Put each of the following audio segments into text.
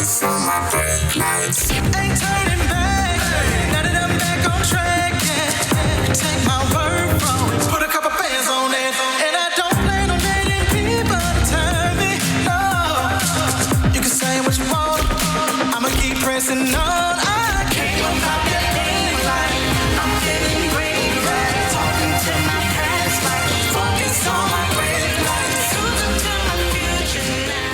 Focus on my brake lights. Ain't turning back. Now that I'm back on track, yeah. Take my word from it. Put a couple bands on it. And I don't plan on letting people turn me. No. You can say what you want. I'ma keep pressing on. I can't stop that green light. I'm getting green light. Talking to my past life. Focus on my brake lights. Cruising to my future now.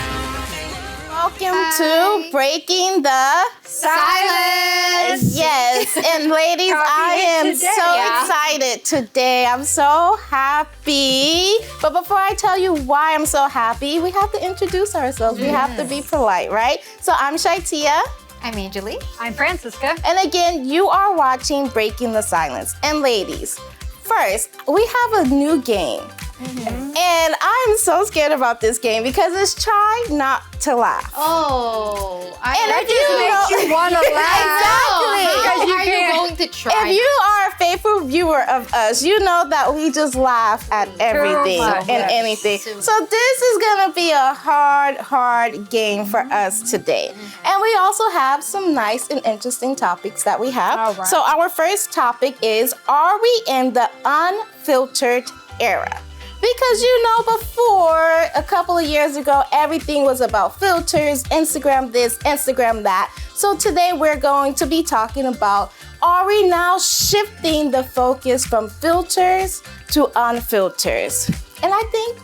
Welcome to Breaking the Silence. Yes, and ladies, I am so excited today. I'm so happy. But before I tell you why I'm so happy, we have to introduce ourselves. We have to be polite, right? So I'm ShyTia. I'm Angeli. I'm Francisca. And again, you are watching Breaking the Silence. And ladies, first, we have a new game. And I'm so scared about this game because it's try not to laugh. Oh, And That if you just makes you want to laugh. Exactly. How Because you are you can't- going to try? If you are a faithful viewer of us, you know that we just laugh at everything much. and anything. So this is gonna be a hard game for us today. And we also have some nice and interesting topics that we have. All right. So our first topic is, are we in the unfiltered era? Because before, a couple of years ago, everything was about filters, Instagram this, Instagram that. So today we're going to be talking about, are we now shifting the focus from filters to unfilters? And I think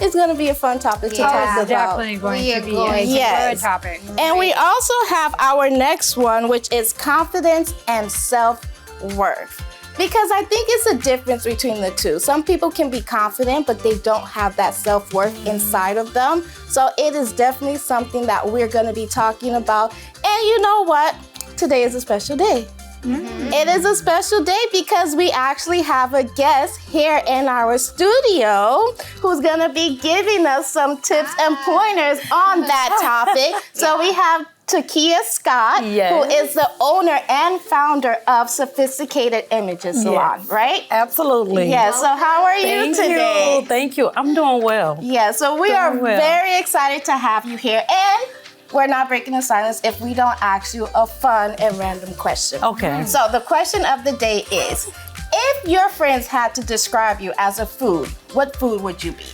it's going to be a fun topic to talk about. It's definitely going We to are be going a to- Yes. good topic. And we also have our next one, which is confidence and self-worth. Because I think it's a difference between the two. Some people can be confident, but they don't have that self-worth inside of them. So it is definitely something that we're gonna be talking about. And you know what? Today is a special day. It is a special day because we actually have a guest here in our studio who's gonna be giving us some tips and pointers on that topic. So we have Takia Scott, who is the owner and founder of Sophisticated Images Salon, right? Absolutely. Yeah, so how are you today? Thank you. I'm doing well. Yeah, so we are well. very excited to have you here. And we're not breaking the silence if we don't ask you a fun and random question. Okay. So the question of the day is, if your friends had to describe you as a food, what food would you be?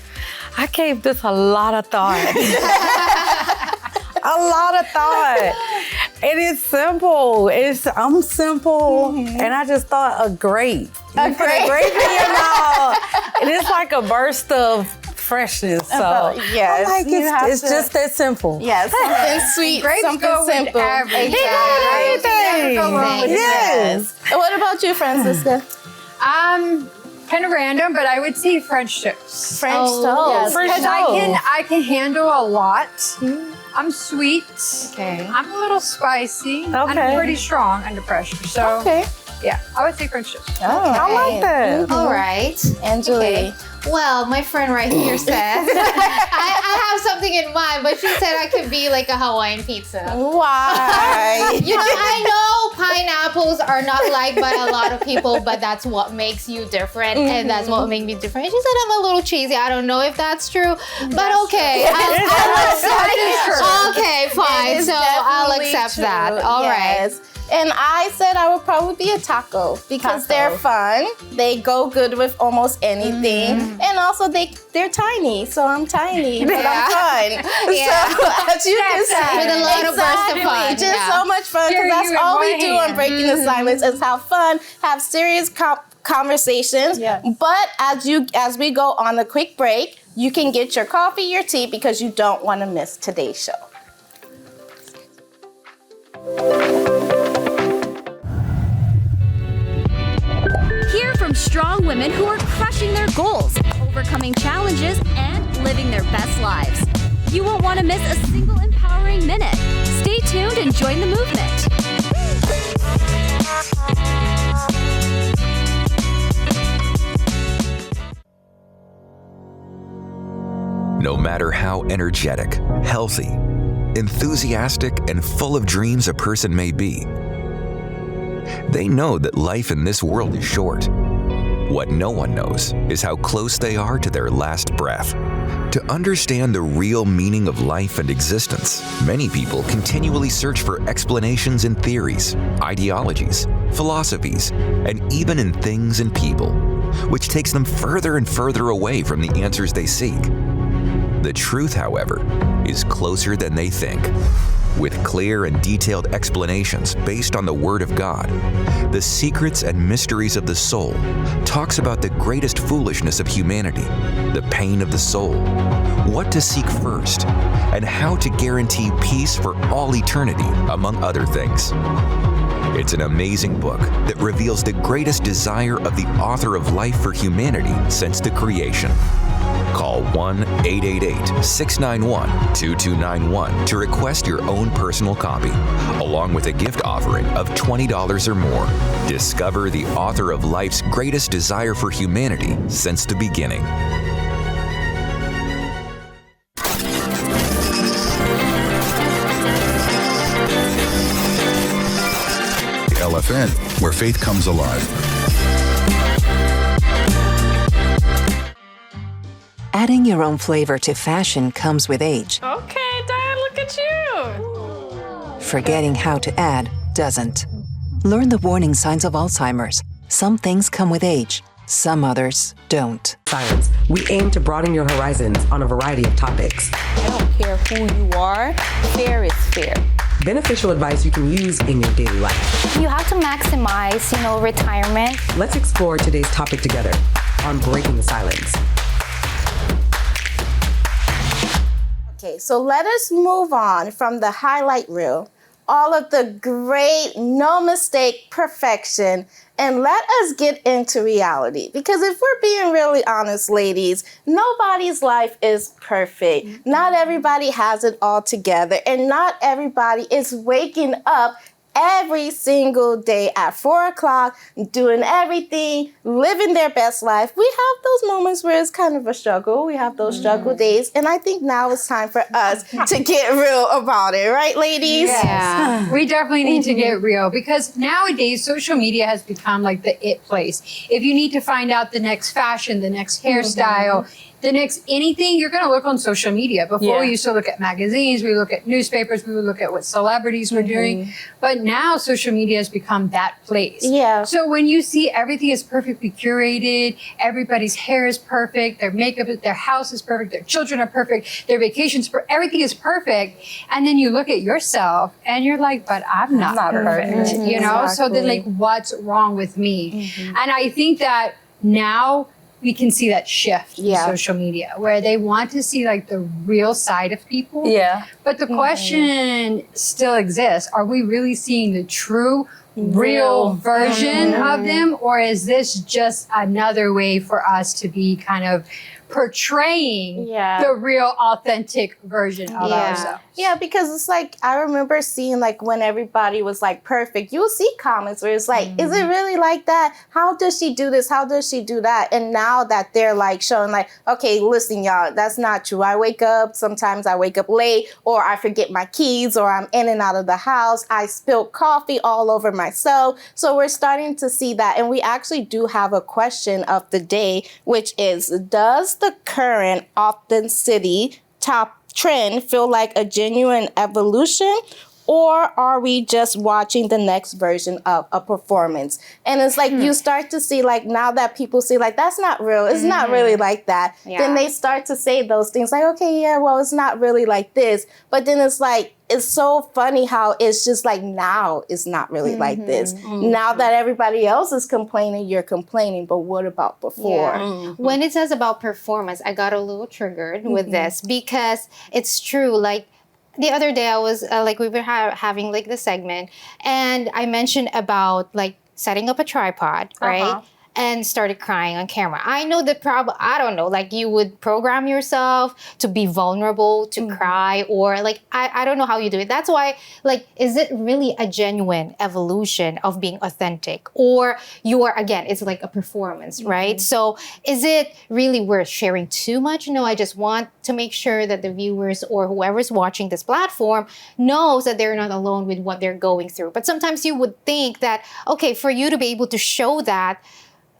I gave this a lot of thought. A lot of thought. It is simple. I'm simple, and I just thought a grape. A You put grape? a grape in your mouth. It is like a burst of freshness. So Yes, I like you have it's to- just that simple. Yes, something sweet, Grapes something go with simple. everything. He got everything. Never go wrong with Yes. And what about you, Francisca? Kind of random, but I would say French toast. French Oh, toast. yes. French Because I can handle a lot. I'm sweet. Okay. I'm a little spicy. Okay. I'm pretty strong under pressure. So Okay. yeah, I would say French toast. I like that. All right. Angeli. Okay. Well, my friend right here says I have something in mind, but she said I could be like a Hawaiian pizza. Why? You know, I know pineapples are not liked by a lot of people, but that's what makes you different, and that's what makes me different. She said I'm a little cheesy. I don't know if that's true, but okay. I'll accept. Okay, fine. It's So I'll definitely accept true. that. All right. Yes. And I said I would probably be a taco because they're fun. They go good with almost anything. And also they're tiny. So I'm tiny, but I'm fun. Yeah. So as you can see, With a lot of bursts of fun, Just yeah. so much fun Here because that's you in all one we do on hand. Breaking the Silence is have fun, have serious conversations. Yeah. But as we go on a quick break, you can get your coffee, your tea because you don't want to miss today's show. Hear from strong women who are crushing their goals, overcoming challenges, and living their best lives. You won't want to miss a single empowering minute. Stay tuned and join the movement. No matter how energetic, healthy, enthusiastic, and full of dreams a person may be, they know that life in this world is short. What no one knows is how close they are to their last breath. To understand the real meaning of life and existence, many people continually search for explanations in theories, ideologies, philosophies, and even in things and people, which takes them further and further away from the answers they seek. The truth, however, is closer than they think. With clear and detailed explanations based on the Word of God, The Secrets and Mysteries of the Soul talks about the greatest foolishness of humanity, the pain of the soul, what to seek first, and how to guarantee peace for all eternity, among other things. It's an amazing book that reveals the greatest desire of the author of life for humanity since the creation. Call 1-888-691-2291 to request your own personal copy, along with a gift offering of $20 or more. Discover the author of life's greatest desire for humanity since the beginning. LFN, where faith comes alive. Adding your own flavor to fashion comes with age. Okay, Diane, look at you. Forgetting how to add doesn't. Learn the warning signs of Alzheimer's. Some things come with age, some others don't. Science. We aim to broaden your horizons on a variety of topics. I don't care who you are, fair is fair. Beneficial advice you can use in your daily life. You have to maximize, retirement. Let's explore today's topic together on Breaking the Silence. Okay, so let us move on from the highlight reel, all of the great, no mistake perfection, and let us get into reality. Because if we're being really honest, ladies, nobody's life is perfect. Not everybody has it all together, and not everybody is waking up every single day at 4 o'clock, doing everything, living their best life. We have those moments where it's kind of a struggle. We have those struggle days. And I think now it's time for us to get real about it. Right, ladies? Yeah. We definitely need to get real because nowadays social media has become like the it place. If you need to find out the next fashion, the next hairstyle, the next anything, you're going to look on social media. Before we used to look at magazines, we look at newspapers, we would look at what celebrities were doing. But now social media has become that place. Yeah. So when you see everything is perfectly curated, everybody's hair is perfect, their makeup, their house is perfect, their children are perfect, their vacations, everything is perfect. And then you look at yourself and you're like, but I'm not perfect. You know? Exactly. So then like, what's wrong with me? And I think that now we can see that shift in social media where they want to see like the real side of people. Yeah. But the question still exists. Are we really seeing the true, real version of them? Or is this just another way for us to be kind of portraying the real authentic version of ourselves? Yeah, because it's like, I remember seeing like when everybody was like perfect, you'll see comments where it's like, is it really like that? How does she do this? How does she do that? And now that they're like showing like, okay, listen, y'all, that's not true. Sometimes I wake up late, or I forget my keys, or I'm in and out of the house. I spilled coffee all over myself. So we're starting to see that. And we actually do have a question of the day, which is, does the current authenticity top trend feel like a genuine evolution, or are we just watching the next version of a performance? And it's like you start to see like, now that people see like, that's not real, it's not really like that, then they start to say those things like, okay, yeah, well, it's not really like this. But then it's like, it's so funny how it's just like, now it's not really like this. Now that everybody else is complaining, you're complaining, but what about before? When it says about performance, I got a little triggered with this because it's true. Like the other day I was we were having like the segment and I mentioned about like setting up a tripod, right? And started crying on camera. I know the problem, I don't know, like you would program yourself to be vulnerable, to cry, or like, I don't know how you do it. That's why, like, is it really a genuine evolution of being authentic? Or again, it's like a performance, right? So is it really worth sharing too much? No, I just want to make sure that the viewers or whoever's watching this platform knows that they're not alone with what they're going through. But sometimes you would think that, okay, for you to be able to show that,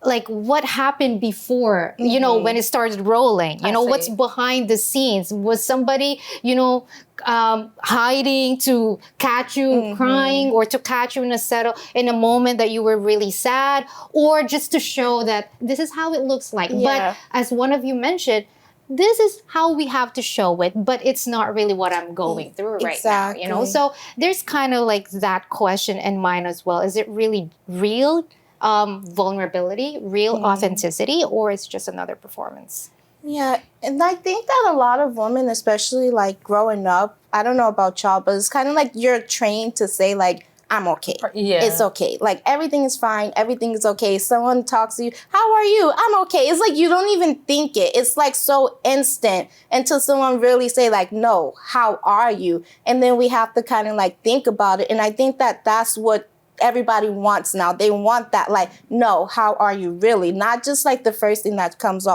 like what happened before, you know, when it started rolling, you know, what's behind the scenes. Was somebody, you know, hiding to catch you crying, or to catch you in a moment that you were really sad, or just to show that this is how it looks like. But as one of you mentioned, this is how we have to show it, but it's not really what I'm going through right now, you know? So there's kind of like that question in mind as well. Is it really real vulnerability, real authenticity, or it's just another performance? Yeah, and I think that a lot of women, especially like growing up, I don't know about y'all, but it's kind of like you're trained to say like, I'm okay. It's okay. Like everything is fine. Everything is okay. Someone talks to you, how are you? I'm okay. It's like you don't even think it. It's like so instant until someone really say like, no, how are you? And then we have to kind of like think about it. And I think that that's what everybody wants now. They want that like, no, how are you really? Not just like the first thing that comes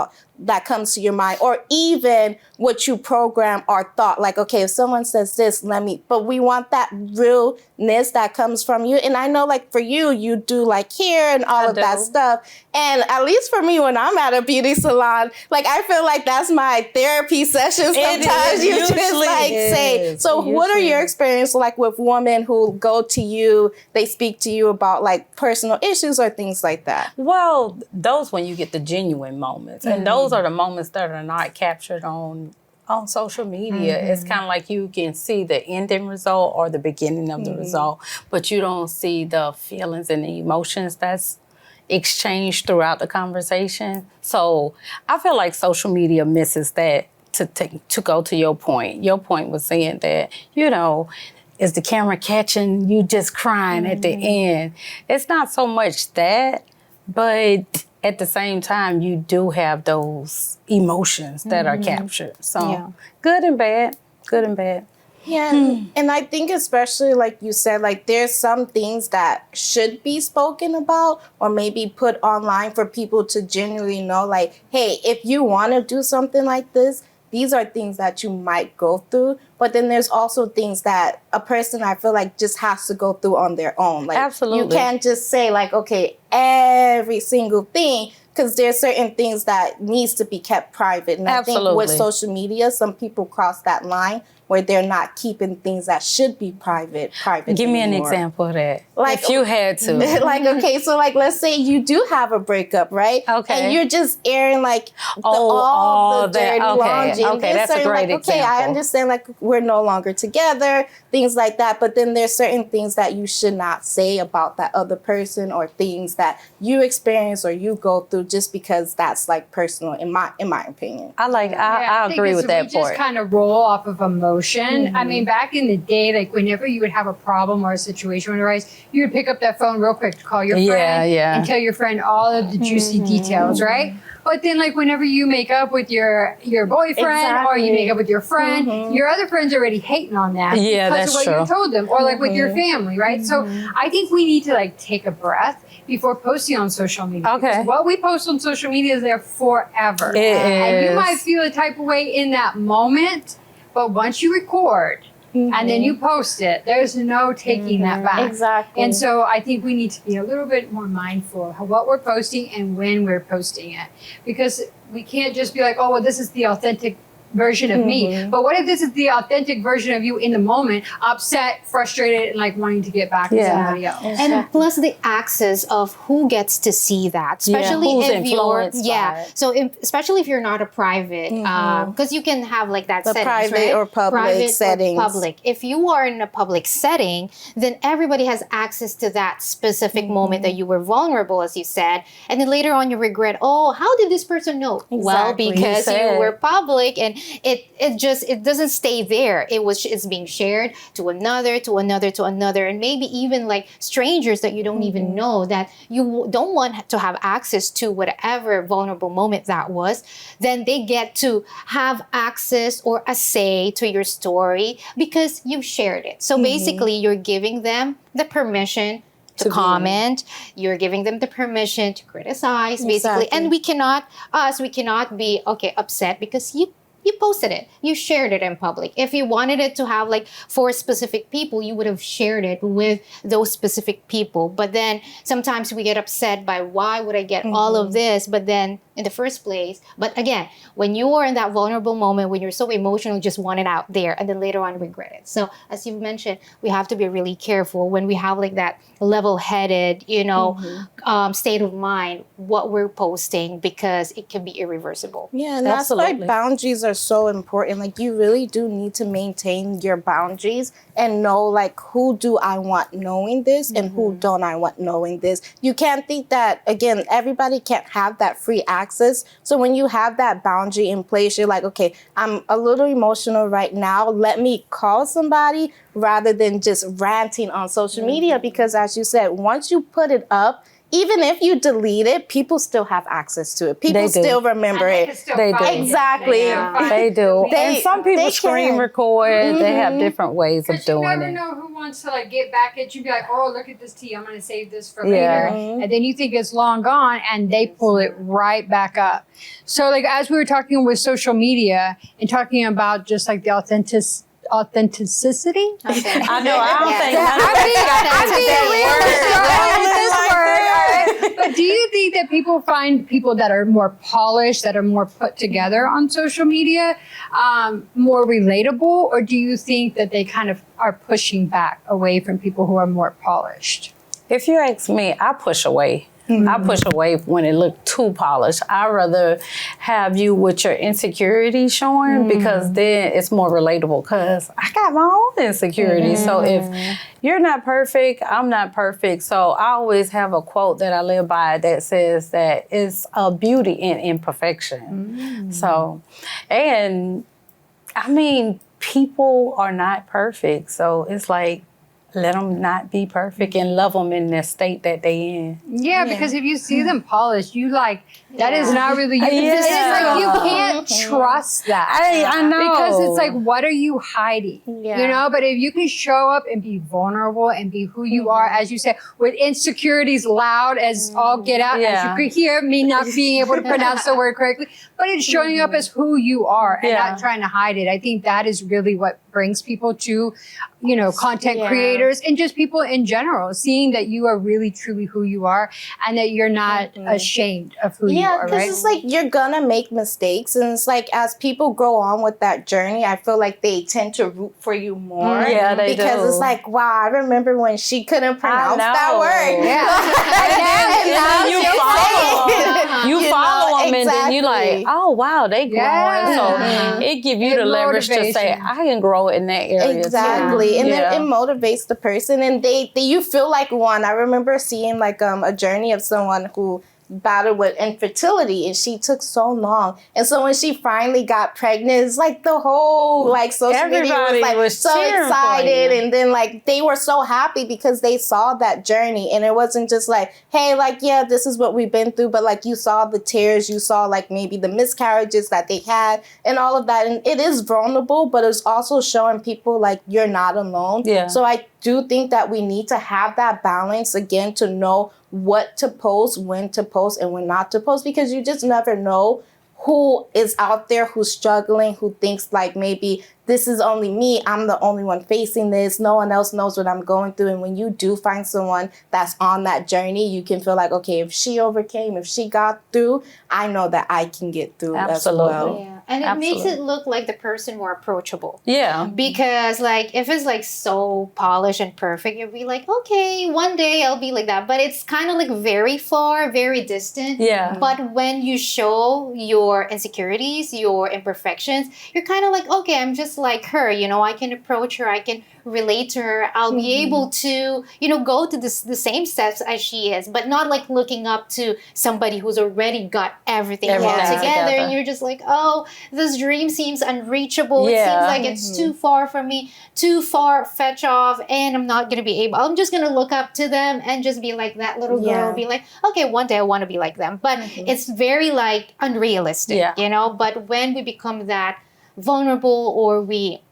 to your mind, or even what you program or thought. Like, okay, if someone says this, but we want that realness that comes from you. And I know like for you, you do like hair and all of that stuff. And at least for me, when I'm at a beauty salon, like I feel like that's my therapy session sometimes. You just like say, so what are your experiences like with women who go to you, they speak to you about like personal issues or things like that? Well, those when you get the genuine moments. And those are the moments that are not captured on social media. It's kind of like you can see the ending result or the beginning of the result, but you don't see the feelings and the emotions that's exchanged throughout the conversation. So I feel like social media misses that. To go to your point. Your point was saying that, you know, is the camera catching you just crying at the end? It's not so much that, but at the same time, you do have those emotions that are captured. So good and bad, good and bad. Yeah, and I think especially like you said, like there's some things that should be spoken about or maybe put online for people to genuinely know like, hey, if you want to do something like this, these are things that you might go through. But then there's also things that a person, I feel like, just has to go through on their own. Like, absolutely. You can't just say like, okay, every single thing, because there's certain things that needs to be kept private. And I think with social media, some people cross that line where they're not keeping things that should be private Give me anymore. an example of that. Like, if you had to. Like, okay, so like, let's say you do have a breakup, right? Okay. And you're just airing like all the dirty laundry. Okay, that's a great example. Okay, I understand like we're no longer together, things like that. But then there's certain things that you should not say about that other person, or things that you experience or you go through, just because that's like personal in my opinion. I agree with that part. We just kind of roll off of emotion. I mean, back in the day, like whenever you would have a problem or a situation would arise, you would pick up that phone real quick to call your friend and tell your friend all of the juicy details, right? But then like whenever you make up with your boyfriend or you make up with your friend, your other friend's already hating on that because of what you told them, or like with your family, right? So I think we need to like take a breath before posting on social media. Okay. What we post on social media is there forever. And you might feel a type of way in that moment, but once you record and then you post it, there's no taking that back. Exactly. And so I think we need to be a little bit more mindful of what we're posting and when we're posting it. Because we can't just be like, oh, well, this is the authentic version of me. But what if this is the authentic version of you in the moment, upset, frustrated, and like wanting to get back to somebody else? And plus the access of who gets to see that, especially if you're especially if you're not a private, because you can have like that settings, private, right? or public private settings. Or public. If you are in a public setting, then everybody has access to that specific moment that you were vulnerable, as you said, and then later on you regret, oh, how did this person know? Exactly. Well, because you were public, and it doesn't stay there. It's being shared to another, and maybe even like strangers that you don't even know, that you don't want to have access to whatever vulnerable moment that was. Then they get to have access or a say to your story because you've shared it. So basically you're giving them the permission to comment, you're giving them the permission to criticize, basically. And we cannot be upset because you you posted it, you shared it in public. If you wanted it to have like for specific people, you would have shared it with those specific people. But then sometimes we get upset by why would I get all of this, but then in the first place. But again, when you are in that vulnerable moment, when you're so emotional, you just want it out there and then later on regret it. So as you've mentioned, we have to be really careful when we have like that level-headed, state of mind, what we're posting, because it can be irreversible. Yeah, and that's why boundaries are so important. Like, you really do need to maintain your boundaries and know, like, who do I want knowing this and who don't I want knowing this. You can't think that, again, everybody can't have that free access. So when you have that boundary in place, you're like, okay, I'm a little emotional right now. Let me call somebody rather than just ranting on social media. Because as you said, once you put it up, even if you delete it, people still have access to it. People still remember it. They do. Exactly. They do. And some people screen record. They have different ways of doing it. You never know who wants to like get back at you. Be like, oh, look at this tea. I'm going to save this for later. And then you think it's long gone, and they pull it right back up. So like as we were talking with social media and talking about just like the authenticity. I know. I don't think But do you think that people find people that are more polished, that are more put together on social media, more relatable? Or do you think that they kind of are pushing back away from people who are more polished? If you ask me, I push away. I push away when it look too polished. I'd rather have you with your insecurities showing because then it's more relatable, because I got my own insecurities. So if you're not perfect, I'm not perfect. So I always have a quote that I live by that says that it's a beauty in imperfection. So, and I mean, people are not perfect. So it's like, let them not be perfect and love them in the state that they in. Yeah, because if you see them polished, you like, that is not really you. It's like you can't trust that. I know. Because it's like, what are you hiding? You know, but if you can show up and be vulnerable and be who you are, as you said, with insecurities loud as all get out, as you could hear me not being able to pronounce the word correctly, but it's showing up as who you are and not trying to hide it. I think that is really what brings people to, content creators and just people in general, seeing that you are really truly who you are and that you're not ashamed of who you are, Yeah, because it's like you're gonna make mistakes, and it's like as people go on with that journey, I feel like they tend to root for you more. Yeah, they do. Because it's like, wow, I remember when she couldn't pronounce that word. And then you follow them, and then you like, oh wow, they growing. So it gives you the leverage to say, I can grow in that area. Exactly. And then it motivates the person, and they you feel like one. I remember seeing like a journey of someone who battled with infertility, and she took so long. And so when she finally got pregnant, it's like the whole like social media was so excited, and then like they were so happy because they saw that journey, and it wasn't just like, hey, like, yeah, this is what we've been through, but like you saw the tears, you saw like maybe the miscarriages that they had and all of that. And it is vulnerable, but it's also showing people like you're not alone. So I do think that we need to have that balance again, to know what to post, when to post, and when not to post, because you just never know who is out there who's struggling, who thinks like maybe this is only me, I'm the only one facing this, no one else knows what I'm going through. And when you do find someone that's on that journey, you can feel like, okay, if she overcame, if she got through, I know that I can get through as well. Yeah. And it makes it look like the person more approachable. Yeah. Because like if it's like so polished and perfect, you'll be like, okay, one day I'll be like that. But it's kind of like very far, very distant. Yeah. But when you show your insecurities, your imperfections, you're kind of like, okay, I'm just like her. I can approach her. I can relate to her. I'll be able to, go to the same steps as she is, but not like looking up to somebody who's already got everything together. And you're just like, oh, this dream seems unreachable. It seems like it's too far from me, too far fetch off, and I'm not going to be able, I'm just going to look up to them and just be like that little girl, be like, okay, one day I want to be like them. But it's very like unrealistic, But when we become that vulnerable, or we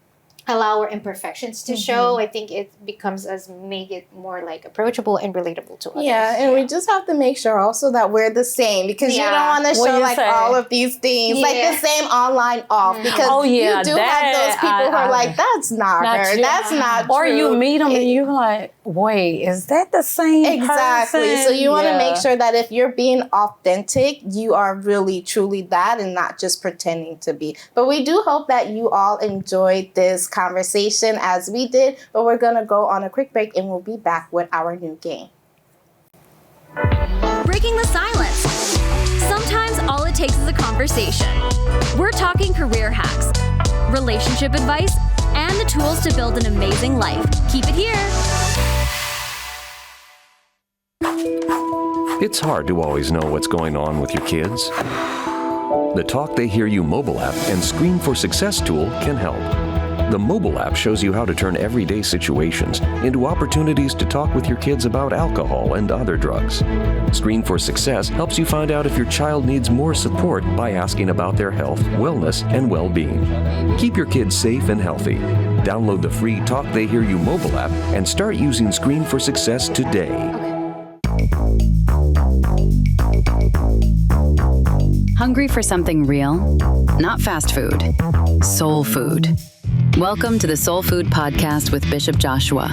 allow our imperfections to show, I think it becomes make it more like approachable and relatable to others. Yeah, and we just have to make sure also that we're the same, because you don't want to show like all of these things, like the same online off, because you do have those people who are like, that's not her, that's not true. Or you meet them and you're like, wait, is that the same person? So you want to make sure that if you're being authentic, you are really truly that and not just pretending to be. But we do hope that you all enjoyed this conversation as we did, but we're going to go on a quick break and we'll be back with our new game. Breaking the silence. Sometimes all it takes is a conversation. We're talking career hacks, relationship advice, and the tools to build an amazing life. Keep it here. It's hard to always know what's going on with your kids. The Talk They Hear You mobile app and Screen for Success tool can help. The mobile app shows you how to turn everyday situations into opportunities to talk with your kids about alcohol and other drugs. Screen for Success helps you find out if your child needs more support by asking about their health, wellness, and well-being. Keep your kids safe and healthy. Download the free Talk They Hear You mobile app and start using Screen for Success today. Hungry for something real? Not fast food. Soul food. Welcome to the Soul Food Podcast with Bishop Joshua.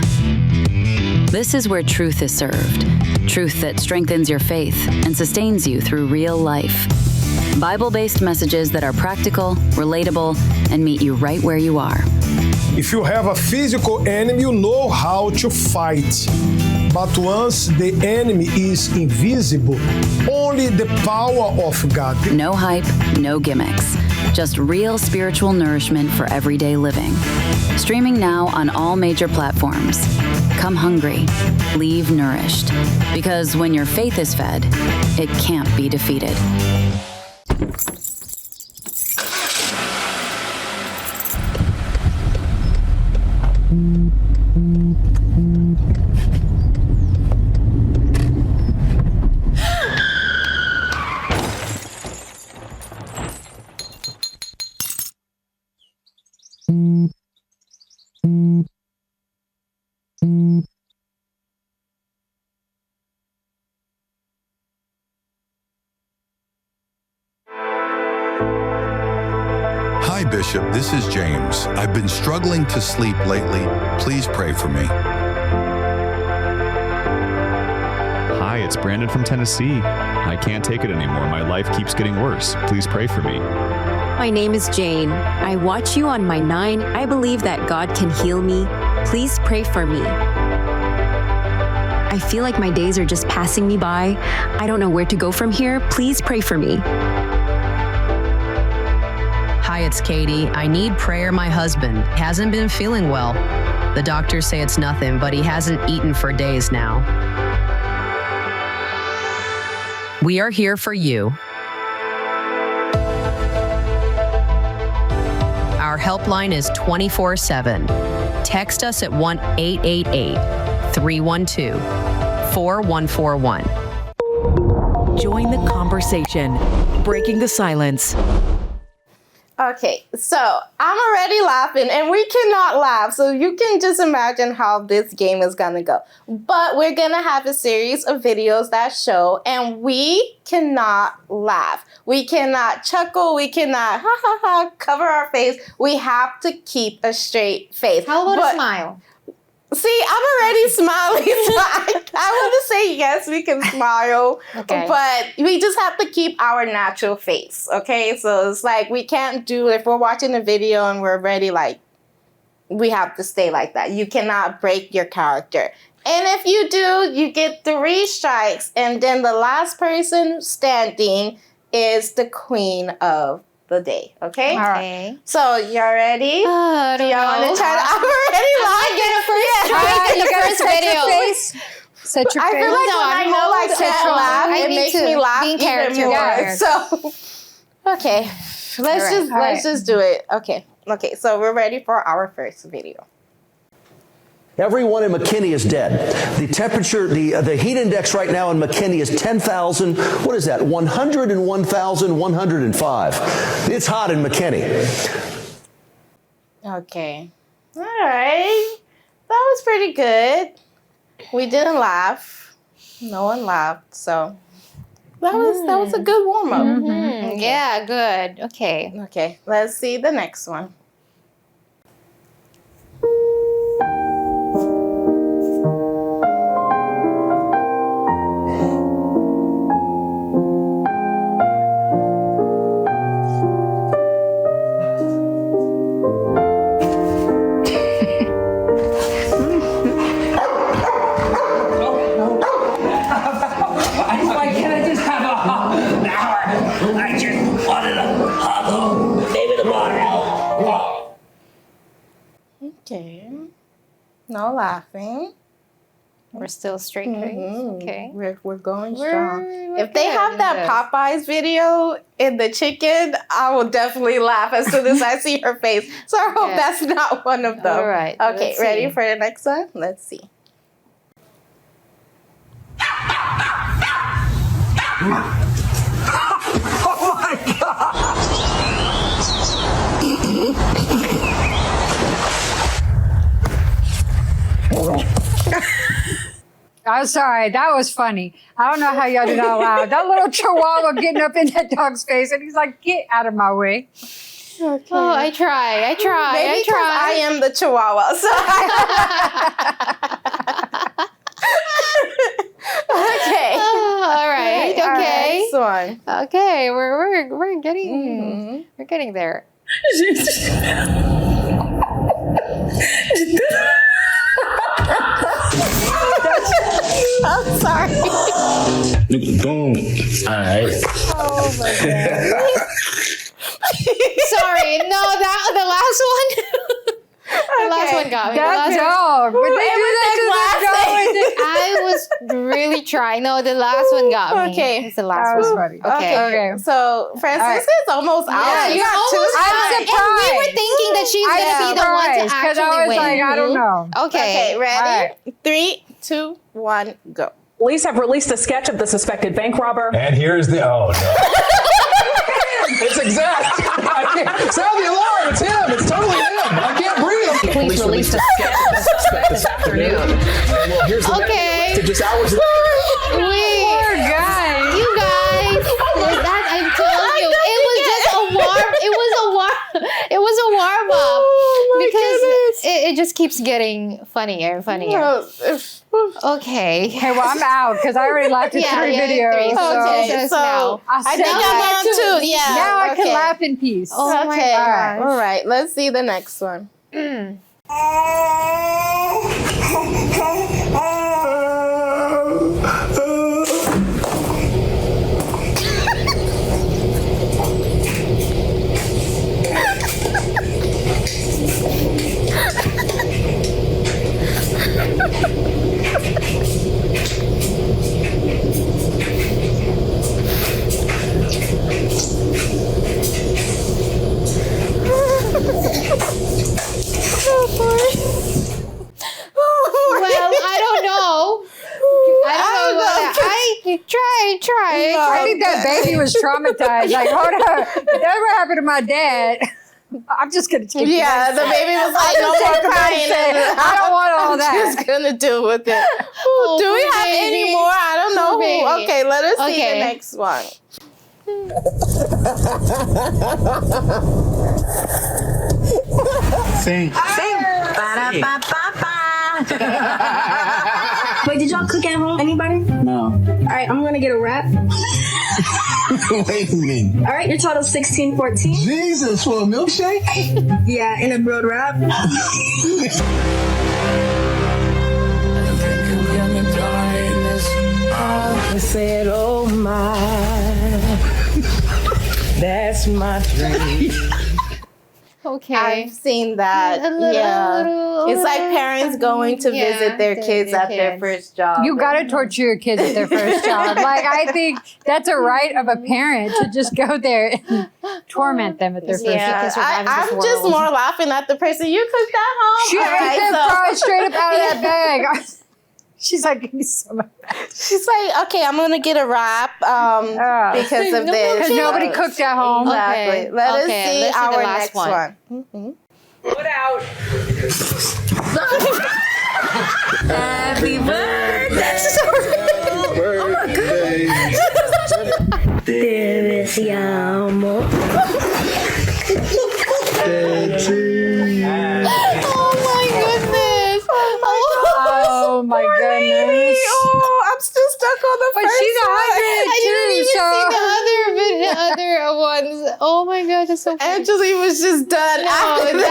This is where truth is served. Truth that strengthens your faith and sustains you through real life. Bible-based messages that are practical, relatable, and meet you right where you are. If you have a physical enemy, you know how to fight. But once the enemy is invisible, only the power of God. No hype, no gimmicks. Just real spiritual nourishment for everyday living. Streaming now on all major platforms. Come hungry, leave nourished. Because when your faith is fed, it can't be defeated. Hi, Bishop. This is James. I've been struggling to sleep lately. Please pray for me. Hi, it's Brandon from Tennessee. I can't take it anymore. My life keeps getting worse. Please pray for me. My name is Jane. I watch you on my 9. I believe that God can heal me. Please pray for me. I feel like my days are just passing me by. I don't know where to go from here. Please pray for me. Hi, it's Katie. I need prayer. My husband hasn't been feeling well. The doctors say it's nothing, but he hasn't eaten for days now. We are here for you. Our helpline is 24/7. Text us at 1-888-312-4141. Join the conversation. Breaking the silence. Okay, so I'm already laughing and we cannot laugh. So you can just imagine how this game is gonna go. But we're gonna have a series of videos that show, and we cannot laugh. We cannot chuckle. We cannot ha ha ha cover our face. We have to keep a straight face. How about a smile? See, I'm already smiling. So I want to say yes, we can smile, but we just have to keep our natural face, okay? So it's like we can't do, if we're watching a video and we're already like, we have to stay like that. You cannot break your character. And if you do, you get 3 strikes, and then the last person standing is the queen of the day, okay? All right. So, y'all ready? Do y'all want to try? I'm already lying. The first video. Set your I feel like when I know I can't laugh, it makes me laugh even more. So, okay, let's just do it. Okay, so we're ready for our first video. Everyone in McKinney is dead. The temperature, the heat index right now in McKinney is 10,000. What is that? 101,105. It's hot in McKinney. Okay. All right. That was pretty good. We didn't laugh. No one laughed, so that was a good warm-up. Okay. Yeah, good. Okay. Okay, let's see the next one. Okay. No laughing. We're still straight face. Okay. We're going We're strong. If they have good that at this. Popeyes video in the chicken, I will definitely laugh as soon as I see her face. So I hope that's not one of them. All right, Okay, let's ready see. for the next one? Let's see. Oh my God! I'm sorry, that was funny. I don't know how y'all did not laugh. That little chihuahua getting up in that dog's face, and he's like, "Get out of my way." Okay. Oh, I try. Maybe I 'cause I am the chihuahua. So okay. All right. Okay. All right, next one. Okay. We're getting there. I'm sorry. Boom. All right. Oh my God. Sorry. No, the last one. The last one got me. That dog. But they do that to the dog. I was really trying. No, the last one got me. Okay. It's the last That was one. funny. Okay. So Francisca is almost out. Yeah, She you're got two. almost I'm done. And we were surprised. thinking that she's going to be the one to actually because I was win. like, I don't know. Okay, ready? All right. 3, 2, 1, go. Police have released a sketch of the suspected bank robber. And here's the oh no. It's exact. I can't sound the alarm. It's him. It's totally him. I can't breathe. Police released a sketch of the suspect this afternoon. Well, here's the Okay. to just hours later. Wait. Poor guy. You guys, that I told you, it was just a warm. It was a warm up because it just keeps getting funnier and funnier. Okay. Hey, well, I'm out because I already laughed at 3 videos. Three. So Okay, so I I think I'm on 2. Yeah. now I can okay. laugh in peace. Oh my Okay. gosh. All right. Let's see the next one. Well, I don't know. I don't know about that. Try. I think that baby was traumatized. Like, hold up. If that ever happened to my dad, I'm just going to take Yeah, the baby was like, no more crying. I don't want all I'm that. just going to deal with it. Do we have any more? I don't know. baby. Okay, let us see Okay. the next one. Sing. Wait, did y'all cook at home? Anybody? No. All right, I'm gonna get a wrap. Wait a minute. All right, your total's 1614. Jesus, for a milkshake? Yeah, and a grilled wrap. I said, oh my, that's my dream. Okay. I've seen that. A little- It's like parents going to visit their kids at their first job. You got to torture your kids at their first job. Like, I think that's a right of a parent to just go there and torment them at their first Yeah, job. I'm just more laughing at the person. You cooked at home? She All ate right, them so- fries straight up out of that bag. She's like, give me some of that. She's like, okay, I'm gonna get a wrap because of this. Because nobody cooked at home. Exactly. Okay. Let us Okay, see let's see the our last next one. one. Put out. Happy birthday. Oh my God. Te amo. Oh my goodness. Oh, I'm still stuck on the But first she's a one. hybrid I didn't too, even so. see the other ones. Oh my God, that's so funny. Angeli was just done after after the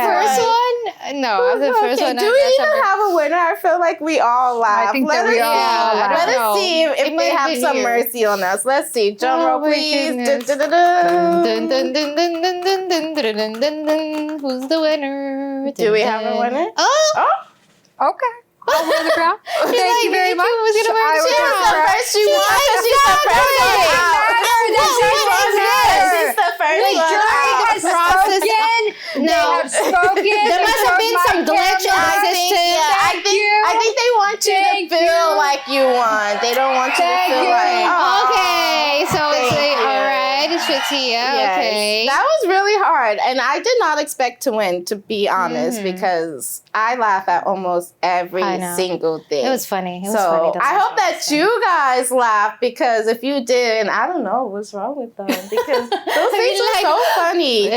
first one. No, after the first one. Do we even have a winner? I feel like we all laugh. I think that we all laugh. Let us see if they have some mercy on us. Let's see. Drum roll, please. Dun, dun, dun, dun, dun, dun, dun, dun, dun, dun, dun. Who's the winner? Do we have a winner? Oh. Okay. I'll wear the crown. Thank you very much. She was the first. She won. She's the first one out. She's the first one out. No, there must have been some glitch in the system. I think they want you to feel like you won. They don't want you to feel like, okay, so it's like, all right, ShyTia, okay. That was really hard, and I did not expect to win, to be honest, because I laugh at almost every single thing. It was funny. It was so funny. I hope that you guys laugh, because if you didn't, I don't know what's wrong with them, because those things are so funny.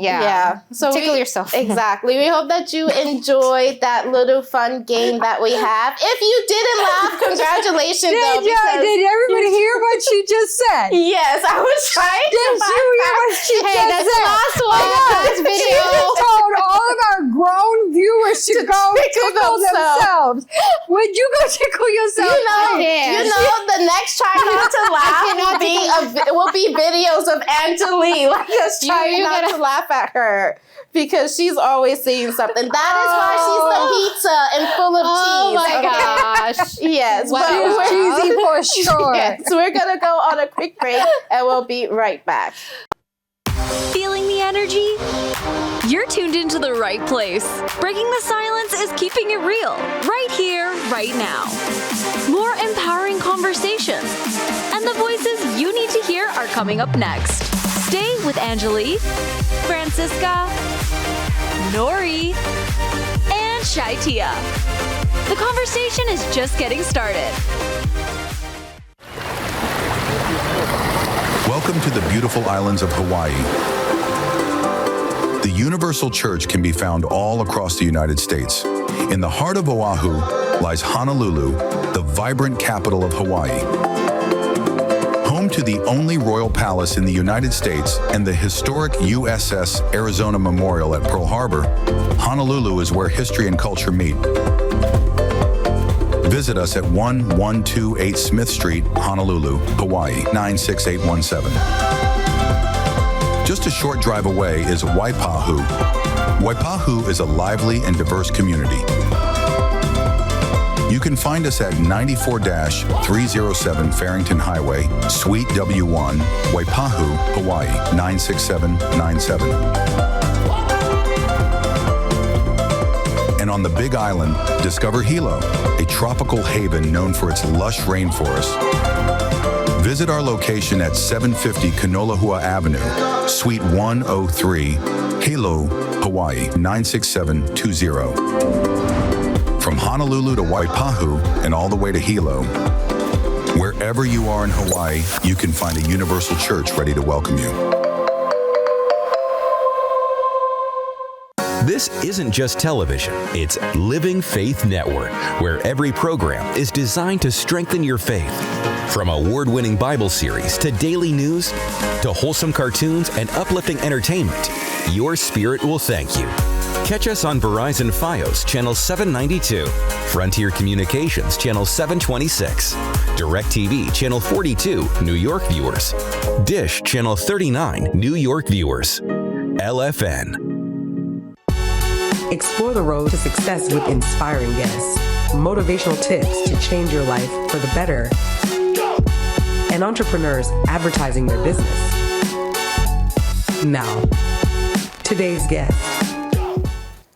Yeah. So tickle yourself. Exactly. We hope that you enjoyed that little fun game that we have. If you didn't laugh, congratulations. Did everybody hear what she just said? Yes, I was trying to. Did you hear what she just said? That's the last one. This video. She just told all of our grown viewers to go tickle themselves. Would you go tickle yourself? You know, the next try not to laugh will be videos of Angeli, like us trying not to laugh at her, because she's always saying something. That is why she's the pizza and full of cheese. Oh my gosh. Yes. Wow. But cheesy for sure. Yes, we're gonna go on a quick break and we'll be right back. Feeling the energy? You're tuned into the right place. Breaking the silence is keeping it real, right here, right now. More empowering conversations, and the voices you need to hear are coming up next. Stay with Angeli, Francisca, Nori, and ShyTia. The conversation is just getting started. Welcome to the beautiful islands of Hawaii. The Universal Church can be found all across the United States. In the heart of Oahu lies Honolulu, the vibrant capital of Hawaii. Home to the only royal palace in the United States and the historic USS Arizona Memorial at Pearl Harbor, Honolulu is where history and culture meet. Visit us at 1128 Smith Street, Honolulu, Hawaii, 96817. Just a short drive away is Waipahu. Waipahu is a lively and diverse community. You can find us at 94-307 Farrington Highway, Suite W1, Waipahu, Hawaii, 96797. And on the Big Island, discover Hilo, a tropical haven known for its lush rainforest. Visit our location at 750 Kanolahua Avenue, Suite 103, Hilo, Hawaii, 96720. From Honolulu to Waipahu and all the way to Hilo, wherever you are in Hawaii, you can find a Universal Church ready to welcome you. This isn't just television, it's Living Faith Network, where every program is designed to strengthen your faith. From award-winning Bible series to daily news to wholesome cartoons and uplifting entertainment, your spirit will thank you. Catch us on Verizon Fios Channel 792, Frontier Communications Channel 726, DirecTV Channel 42, New York viewers, Dish Channel 39, New York viewers, LFN. Explore the road to success with inspiring guests, motivational tips to change your life for the better, and entrepreneurs advertising their business. Now, today's guest.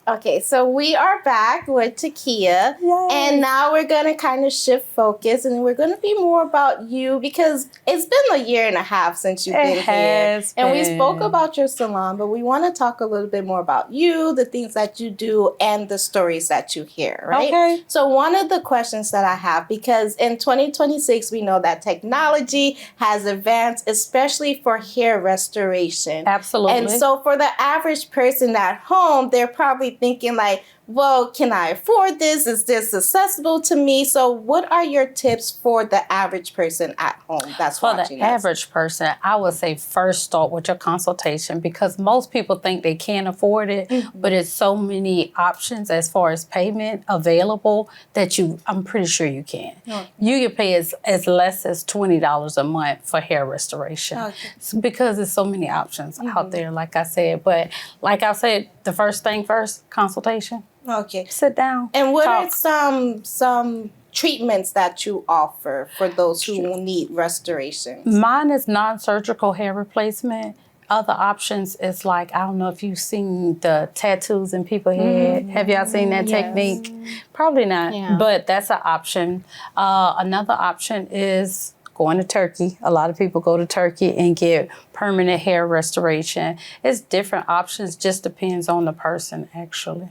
Okay, so we are back with Takia, and now we're going to kind of shift focus, and we're going to be more about you because it's been a year and a half since you've been here. And we spoke about your salon, but we want to talk a little bit more about you, the things that you do, and the stories that you hear, right? Okay. So one of the questions that I have, because in 2026, we know that technology has advanced, especially for hair restoration. Absolutely. And so for the average person at home, they're probably thinking like, well, can I afford this? Is this accessible to me? So what are your tips for the average person at home that's For watching the average person, I would say first start with your consultation because most people think they can't afford it, but it's so many options as far as payment available that I'm pretty sure you can. You can pay as less as $20 a month for hair restoration because there's so many options out there, like I said. But like I said, the first thing first, consultation. Okay. Sit down. And what talk. are some treatments that you offer for those who need restoration? Mine is non-surgical hair replacement. Other options is like, I don't know if you've seen the tattoos in people's head. Have y'all seen that technique? Probably not, but that's an option. Another option is going to Turkey. A lot of people go to Turkey and get permanent hair restoration. It's different options, just depends on the person actually.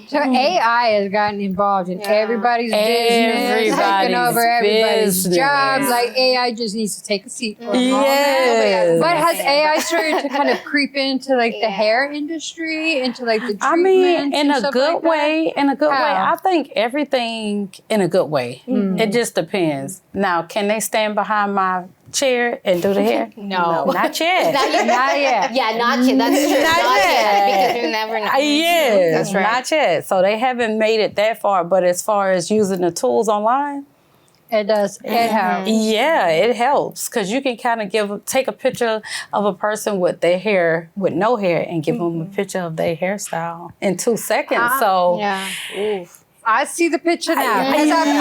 So AI has gotten involved in everybody's business, taking over everybody's job. Like AI just needs to take a seat for a moment. But has AI started to kind of creep into like the hair industry, into like the treatments? I mean, in and a stuff good like that? way, in a good way. How? I think everything in a good way. It just depends. Now, can they stand behind my chair and do the hair? No. Not yet. Not yet. Not yet. Yeah, not yet. That's true. Not yet. Because you never know. Yes, That's right. not yet. So they haven't made it that far, but as far as using the tools online, it does. It helps. Yeah, it helps because you can kind of take a picture of a person with their hair, with no hair, and give them a picture of their hairstyle in 2 seconds. So I see the picture now. Because Yeah. I've seen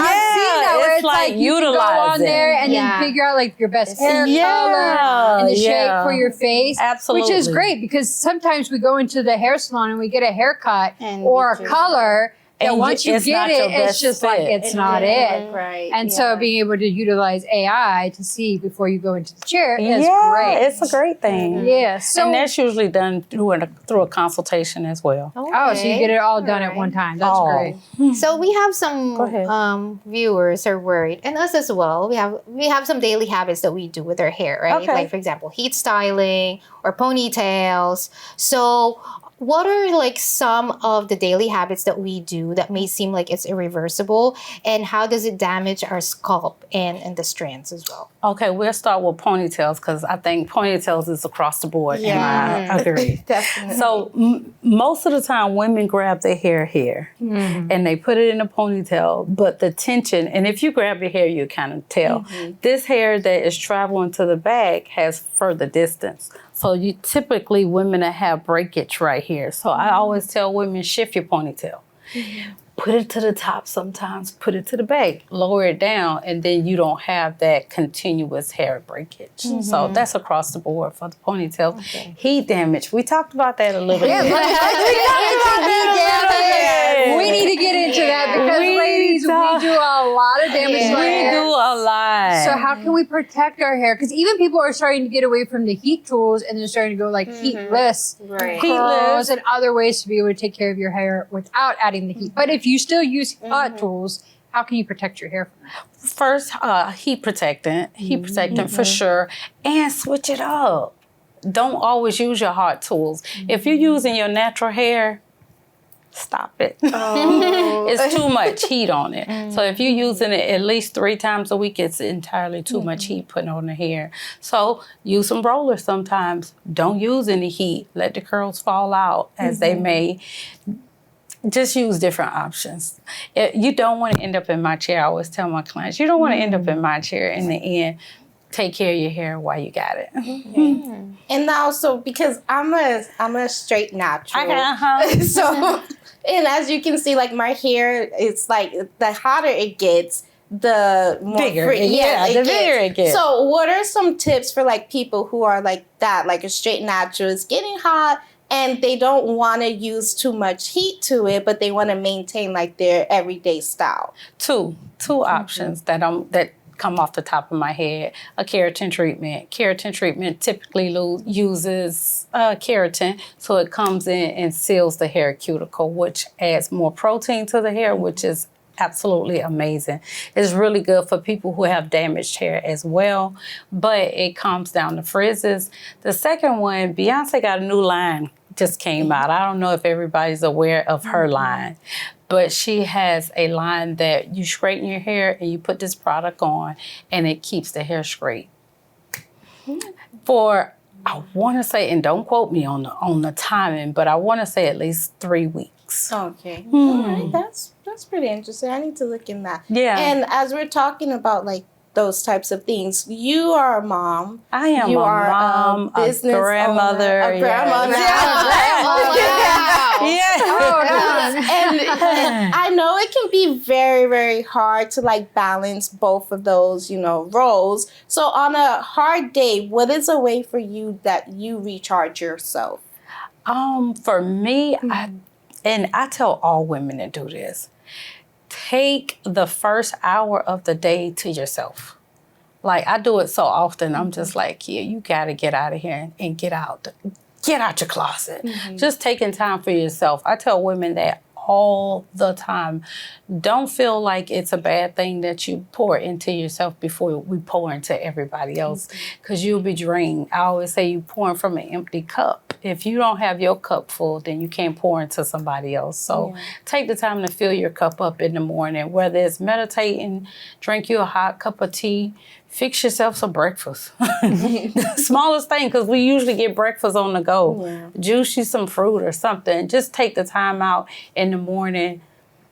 that where It's it's like like you can go on utilizing. there and then figure out like your best hair color and the shape for your face. Absolutely. Which is great because sometimes we go into the hair salon and we get a haircut or a color. And And once you it's get not it, your it's best just like, fit. it's not it. Right. And so being able to utilize AI to see before you go into the chair is Yeah, great. it's a great thing. Yeah. So, and that's usually done through a consultation as well. oh, so you get it all done at one time. That's great. So we have some viewers are worried, and us as well. We have some daily habits that we do with our hair, right? Okay. Like for example, heat styling or ponytails. So what are like some of the daily habits that we do that may seem like it's irreversible, and how does it damage our scalp and the strands as well? Okay, we'll start with ponytails because I think ponytails is across the board. Yeah. I agree. Definitely. So most of the time, women grab their hair here and they put it in a ponytail, but the tension, and if you grab your hair, you kind of tell. This hair that is traveling to the back has further distance. So you typically, women that have breakage right here. So I always tell women, shift your ponytail. Put it to the top sometimes, put it to the back, lower it down, and then you don't have that continuous hair breakage. So that's across the board for the ponytail. Heat damage, we talked about that a little bit. We need to get into that because ladies, we do a lot of damage to our hair. We do a lot. So how can we protect our hair? Because even people are starting to get away from the heat tools and they're starting to go like heatless curls and other ways to be able to take care of your hair without adding the heat. But if you still use hot tools, how can you protect your hair from that? First, heat protectant for sure, and switch it up. Don't always use your hot tools. If you're using your natural hair, stop it. It's too much heat on it. So if you're using it at least 3 times a week, it's entirely too much heat put on the hair. So use some rollers sometimes. Don't use any heat. Let the curls fall out as they may. Just use different options. You don't want to end up in my chair. I always tell my clients, you don't want to end up in my chair. In the end, take care of your hair while you got it. And now, so because I'm a straight natural, so and as you can see, like my hair, it's like the hotter it gets, the more bigger, bigger it gets. So So what are some tips for like people who are like that, like a straight natural, it's getting hot, and they don't want to use too much heat to it, but they want to maintain like their everyday style? Two options that come off the top of my head. A keratin treatment. Keratin treatment typically uses keratin, so it comes in and seals the hair cuticle, which adds more protein to the hair, which is absolutely amazing. It's really good for people who have damaged hair as well, but it calms down the frizzes. The second one, Beyonce got a new line just came out. I don't know if everybody's aware of her line, but she has a line that you straighten your hair and you put this product on and it keeps the hair straight. For, I want to say, and don't quote me on the timing, but I want to say at least 3 weeks. Okay. All right. That's pretty interesting. I need to look in that. Yeah. And as we're talking about like those types of things, you are a mom. I am you a are mom, a business grandmother, owner, a grandmother. And I know it can be very, very hard to like balance both of those, roles. So on a hard day, what is a way for you that you recharge yourself? For me, I tell all women to do this. Take the first hour of the day to yourself. Like, I do it so often. I'm just like, yeah, you got to get out of here and get out your closet. Just taking time for yourself. I tell women that all the time. Don't feel like it's a bad thing that you pour into yourself before we pour into everybody else, because you'll be drained. I always say you pouring from an empty cup. If you don't have your cup full, then you can't pour into somebody else. So take the time to fill your cup up in the morning, whether it's meditating, drink you a hot cup of tea, fix yourself some breakfast. The smallest thing, because we usually get breakfast on the go. Juice you some fruit or something. Just take the time out in the morning,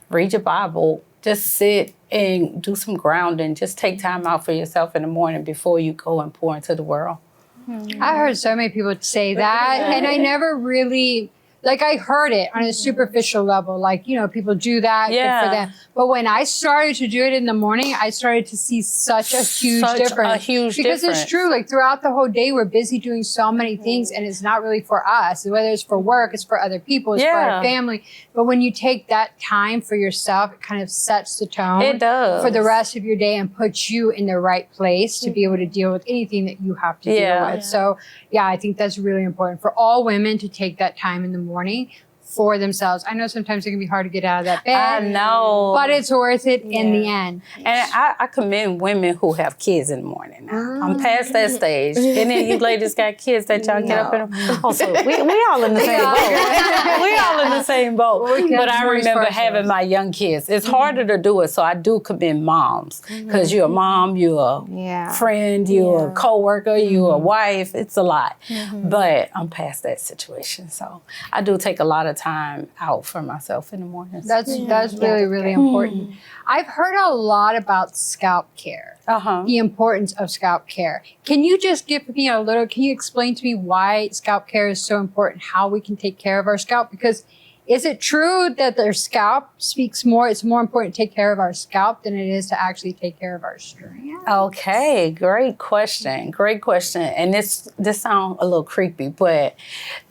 read your Bible, just sit and do some grounding. Just take time out for yourself in the morning before you go and pour into the world. I heard so many people say that, and I never really, I heard it on a superficial level, people do that good for them. But when I started to do it in the morning, I started to see such a huge difference. Because it's true, throughout the whole day, we're busy doing so many things, and it's not really for us. Whether it's for work, it's for other people, it's for our family. But when you take that time for yourself, it kind of sets the tone. It does. For the rest of your day and puts you in the right place to be able to deal with anything that you have to deal with. So, I think that's really important for all women to take that time in the morning for themselves. I know sometimes it can be hard to get out of that bed. I know. But it's worth it in the end. And I commend women who have kids in the morning now. I'm past that stage. And then you ladies got kids that y'all get up in. Also, we all in the same boat. We all in the same boat. But I remember having my young kids. It's harder to do it, so I do commend moms. Because you're a mom, you're a friend, you're a coworker, you're a wife. It's a lot. But I'm past that situation. So I do take a lot of time out for myself in the mornings. That's really, really important. I've heard a lot about scalp care, the importance of scalp care. Can you just give me can you explain to me why scalp care is so important, how we can take care of our scalp? Because is it true that their scalp speaks more? It's more important to take care of our scalp than it is to actually take care of our strands? Okay, great question. Great question. And this sounds a little creepy, but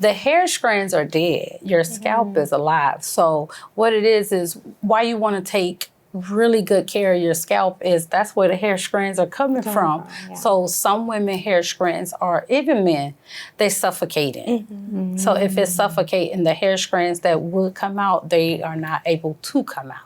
the hair strands are dead. Your scalp is alive. So what it is why you want to take really good care of your scalp is that's where the hair strands are coming from. So some women hair strands are, even men, they suffocating. So if it's suffocating, the hair strands that would come out, they are not able to come out.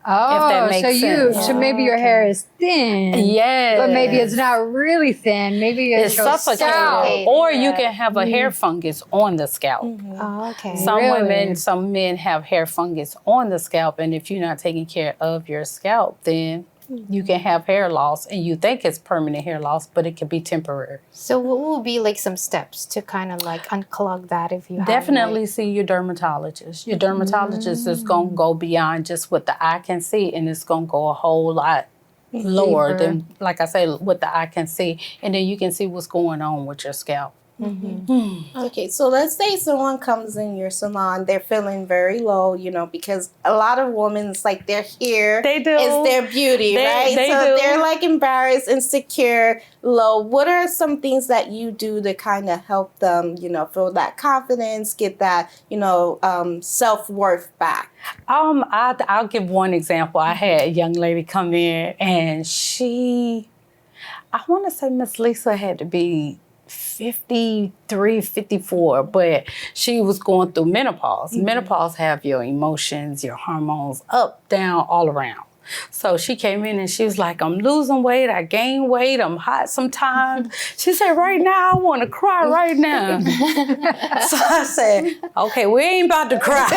Oh, if that makes sense. So maybe your hair is thin. Yes. But maybe it's not really thin. Maybe it's suffocated. Or you can have a hair fungus on the scalp. Oh, okay. Some men have hair fungus on the scalp, and if you're not taking care of your scalp, then you can have hair loss, and you think it's permanent hair loss, but it can be temporary. So what will be some steps to kind of unclog that if you Definitely see your dermatologist. Your dermatologist is going to go beyond just what the eye can see, and it's going to go a whole lot lower than, like I say, what the eye can see. And then you can see what's going on with your scalp. Okay, so let's say someone comes in your salon, they're feeling very low, because a lot of women, it's like their hair is their beauty, right? They so do. they're like embarrassed, insecure, low. What are some things that you do to kind of help them, feel that confidence, get that, self-worth back? I'll give one example. I had a young lady come in and I want to say Miss Lisa had to be 53, 54, but she was going through menopause. Menopause have your emotions, your hormones up, down, all around. So she came in and she was like, I'm losing weight, I gain weight, I'm hot sometimes. She said, right now, I want to cry right now. So I said, okay, we ain't about to cry.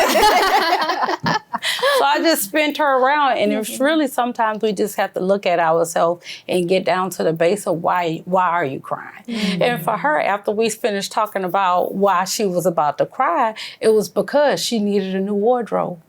So I just spent her around, and it's really sometimes we just have to look at ourselves and get down to the base of why are you crying? And for her, after we finished talking about why she was about to cry, it was because she needed a new wardrobe.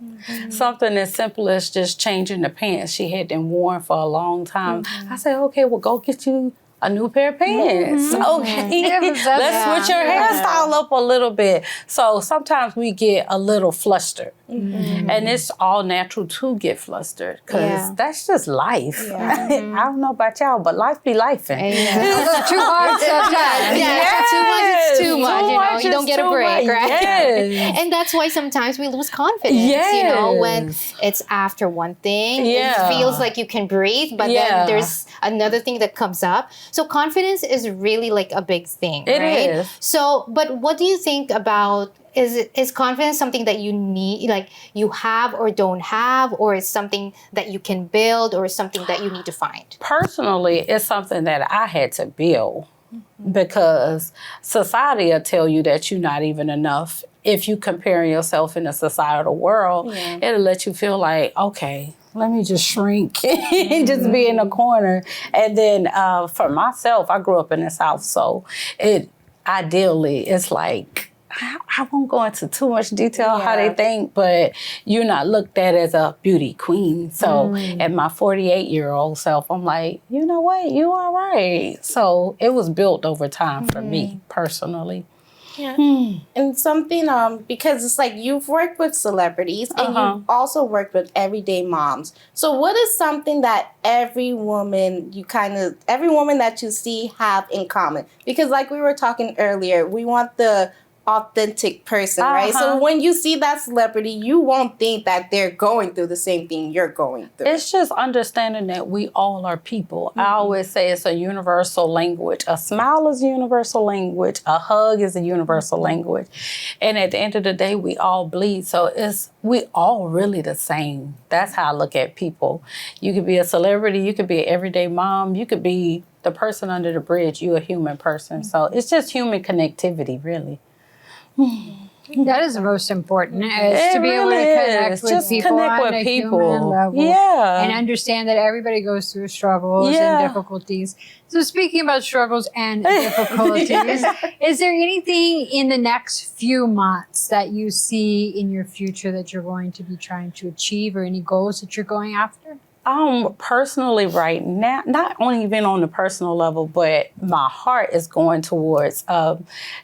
Something as simple as just changing the pants she had been worn for a long time. I said, okay, well, go get you a new pair of pants. Okay, let's switch your hairstyle up a little bit. So sometimes we get a little flustered. And it's all natural to get flustered because that's just life. I don't know about y'all, but life be lifing. It's too hard sometimes. Too much is too much. You don't get a break, right? And that's why sometimes we lose confidence. When it's after one thing, it feels like you can breathe, but then there's another thing that comes up. So confidence is really like a big thing, It right? is. So, but what do you think about, is confidence something that you need, like you have or don't have, or is something that you can build, or something that you need to find? Personally, it's something that I had to build because society will tell you that you're not even enough. If you compare yourself in a societal world, it'll let you feel like, okay, let me just shrink and just be in a corner. And then for myself, I grew up in the South, so ideally it's like, I won't go into too much detail how they think, but you're not looked at as a beauty queen. So at my 48-year-old self, I'm like, you know what, you all right. So it was built over time for me personally. And something, because it's like you've worked with celebrities and you've also worked with everyday moms. So what is something that every woman that you see have in common? Because like we were talking earlier, we want the authentic person, right? So when you see that celebrity, you won't think that they're going through the same thing you're going through. It's just understanding that we all are people. I always say it's a universal language. A smile is a universal language. A hug is a universal language. And at the end of the day, we all bleed. So we all really the same. That's how I look at people. You could be a celebrity. You could be an everyday mom. You could be the person under the bridge. You're a human person. So it's just human connectivity, really. That is the most important, is to be able to connect with people on a human level. And understand that everybody goes through struggles and difficulties. So speaking about struggles and difficulties, is there anything in the next few months that you see in your future that you're going to be trying to achieve, or any goals that you're going after? Personally right now, not only even on the personal level, but my heart is going towards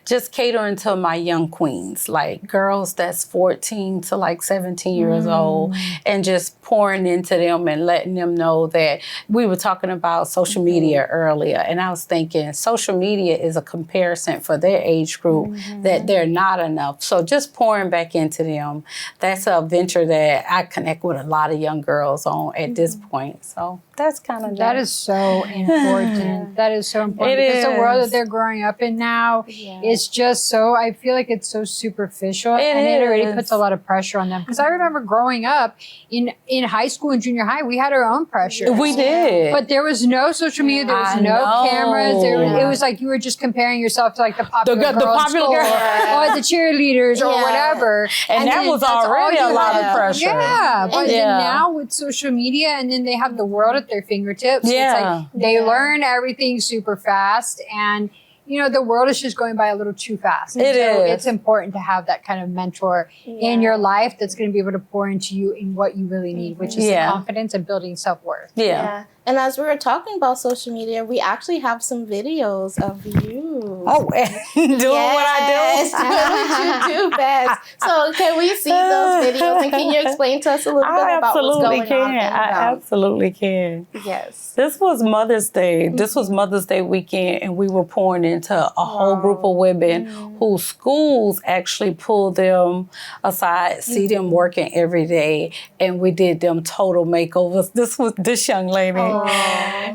just catering to my young queens, like girls that's 14 to like 17 years old, and just pouring into them and letting them know that we were talking about social media earlier. And I was thinking social media is a comparison for their age group that they're not enough. So just pouring back into them, that's a venture that I connect with a lot of young girls on at this point. So that's kind of that is so important. That is so important because the world that they're growing up in now is just so, I feel like it's so superficial, and it already puts a lot of pressure on them. Because I remember growing up in high school and junior high, we had our own pressure. We did. But there was no social media, there was no cameras. It was like you were just comparing yourself to like the popular girl in school, or the cheerleaders or whatever. And that was already a lot of pressure. Yeah, but then now with social media, and then they have the world at their fingertips. It's like they learn everything super fast, and you know, the world is just going by a little too fast. And so it's important to have that kind of mentor in your life that's going to be able to pour into you in what you really need, which is confidence and building self-worth. And as we were talking about social media, we actually have some videos of you. Oh, doing what I do. Doing what you do best. So can we see those videos and can you explain to us a little bit about what's going on? I absolutely can. Yes. This was Mother's Day. This was Mother's Day weekend, and we were pouring into a whole group of women whose schools actually pulled them aside, see them working every day, and we did them total makeovers. This was this young lady.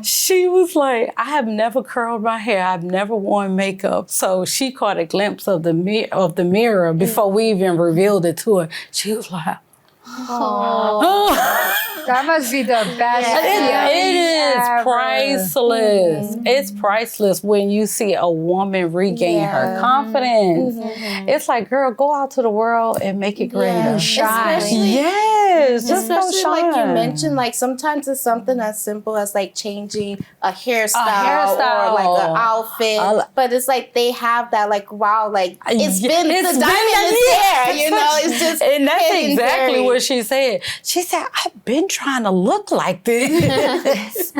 She was like, I have never curled my hair. I've never worn makeup. So she caught a glimpse of the mirror before we even revealed it to her. She was like, That must be the best. It is ever. priceless. It's priceless when you see a woman regain her confidence. It's like, girl, go out to the world and make it greater. Shine. Yes, just go Especially shine. like you mentioned, like sometimes it's something as simple as like changing a hairstyle or like an outfit. But it's like they have that like, wow, like it's been the diamond is there, you know, it's just and that's hidden exactly buried. what she said. She said, I've been trying to look like this.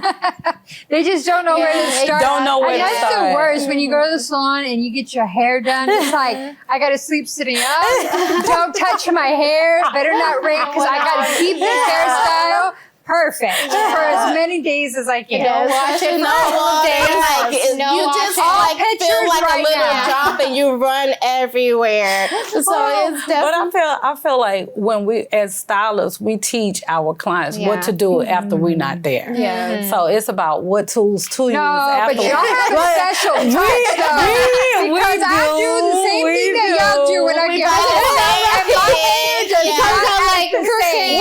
They just don't know where to start. Don't know where and to that's start. the worst. When you go to the salon and you get your hair done, it's like, I gotta sleep sitting up. Don't touch my hair. Better not rain because I gotta keep this hairstyle perfect for as many days as I can. Don't watch it for a whole day. Like, you just like feel like a little drop and you run everywhere. So it's definitely. But I feel like when we, as stylists, we teach our clients what to do after we're not there. Yeah. So it's about what tools to use No, after. but y'all have a special touch though. Because I do the same thing that y'all do when I get home. And my hair just comes out like crazy.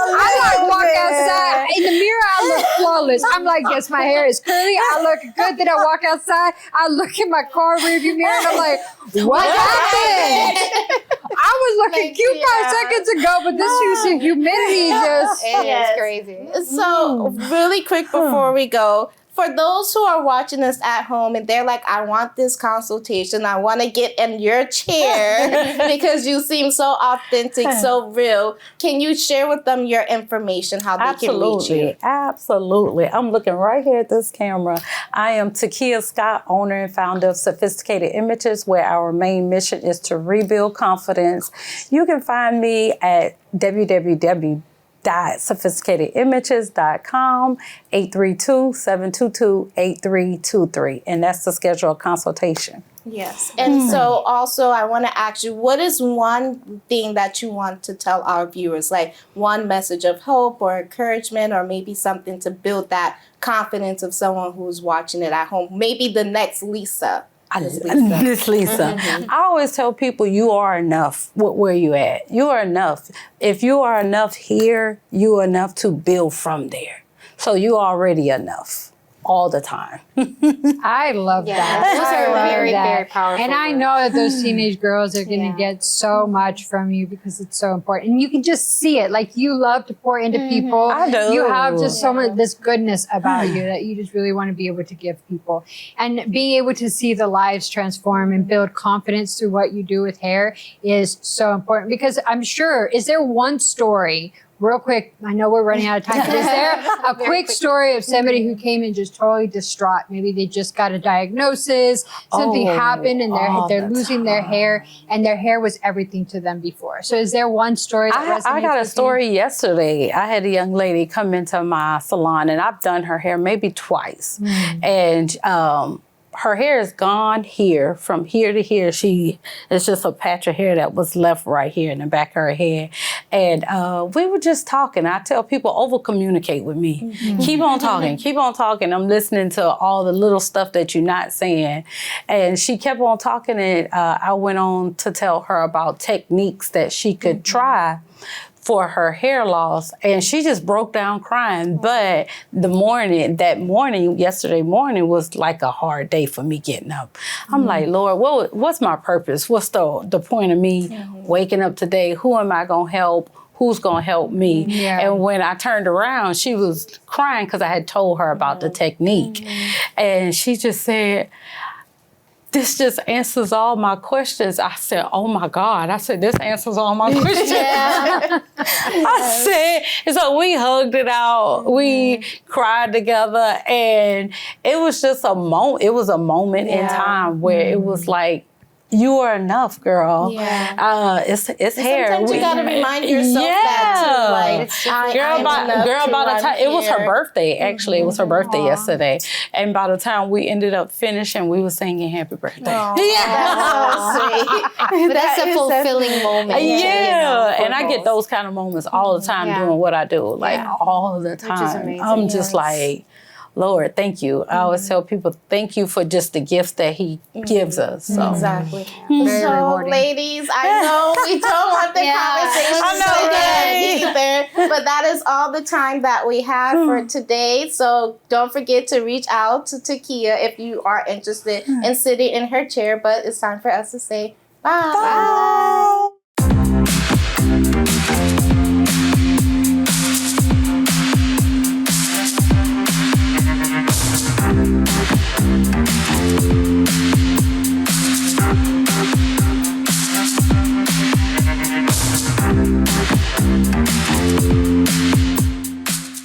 I like walk outside. In the mirror, I look flawless. I'm like, yes, my hair is curly. I look good. Then I walk outside. I look in my car rearview mirror and I'm like, what happened? I was looking cute 5 seconds ago, but this use humidity just It's crazy. So really quick before we go, for those who are watching us at home and they're like, I want this consultation, I want to get in your chair because you seem so authentic, so real. Can you share with them your information, how they can reach you? Absolutely. I'm looking right here at this camera. I am Takia Scott, owner and founder of Sophisticated Images, where our main mission is to rebuild confidence. You can find me at www.sophisticatedimages.com, 832-722-8323. And that's to schedule a consultation. Yes. And so also I want to ask you, what is one thing that you want to tell our viewers? Like one message of hope or encouragement or maybe something to build that confidence of someone who's watching it at home. Maybe the next Lisa. Miss Lisa. I always tell people you are enough where you at. You are enough. If you are enough here, you are enough to build from there. So you already enough all the time. I love that. Those I are love very, that. very powerful. And I know that those teenage girls are going to get so much from you because it's so important. And you can just see it. Like you love to pour into people. I do. You have just so much this goodness about you that you just really want to be able to give people. And being able to see the lives transform and build confidence through what you do with hair is so important. Because I'm sure, is there one story, real quick, I know we're running out of time, but is there a quick story of somebody who came in just totally distraught? Maybe they just got a diagnosis, something happened and they're losing their hair and their hair was everything to them before. So is there one story that resonates I got a with story yesterday. I had a young lady come into my salon and I've done her hair maybe twice. And her hair is gone here, from here to here. It's just a patch of hair that was left right here in the back of her head. And we were just talking. I tell people, over communicate with me. Keep on talking, keep on talking. I'm listening to all the little stuff that you're not saying. And she kept on talking and I went on to tell her about techniques that she could try for her hair loss, and she just broke down crying. But yesterday morning was like a hard day for me getting up. I'm like, Lord, what's my purpose? What's the point of me waking up today? Who am I gonna help? Who's gonna help me? And when I turned around, she was crying because I had told her about the technique. And she just said, this just answers all my questions. I said, oh my God. I said, this answers all my questions. I said, and so we hugged it out. We cried together. And it was just a moment. It was a moment in time where it was like, you are enough, girl. Yeah. It's hair. Sometimes you gotta remind yourself that too. Like, girl, by the time it was her birthday, actually, it was her birthday yesterday, and by the time we ended up finishing, we were singing "Happy Birthday." That's so sweet. But that's a fulfilling moment. Yeah, and I get those kind of moments all the time doing what I do, like all the time. Which is amazing. I'm just like, Lord, thank you. I always tell people, thank you for just the gifts that He gives us. So. Exactly. Very So, rewarding. ladies, I know we don't want the conversation to end either, but that is all the time that we have for today. So don't forget to reach out to Takia if you are interested in sitting in her chair. But it's time for us to say bye. Bye.